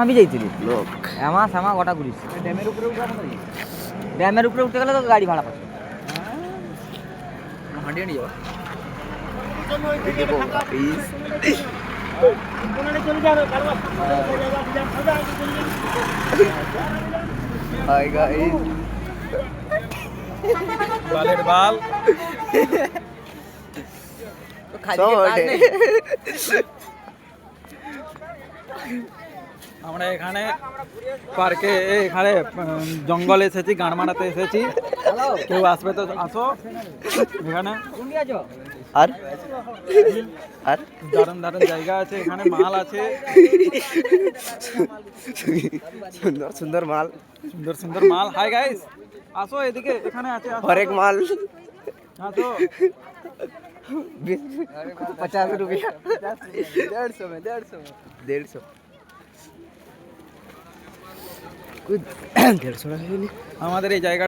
আমি যাইছিলি লোক এমা শ্যামা গোটা ঘুরিস ড্যামের উপরে উঠে ড্যামের উপরে উঠতে গেলে তো গাড়ি ভাড়া পাচ্ছে হাঁটি হাঁটি যাওয়া হাই গাইস বালের বাল আমরা এখানে পার্কে এখানে জঙ্গলে এসেছি, গান মারাতে এসেছি। কেউ আসবে তো আসো এখানে। আর আর দারুণ দারুণ জায়গা আছে, এখানে মাল আছে, সুন্দর সুন্দর মাল, সুন্দর সুন্দর মাল। হাই গাইস, আসো এদিকে, এখানে আছে হরেক মাল। আসো। 50 रुपया 150 में 150 कुछ 150 আমাদের এই জায়গা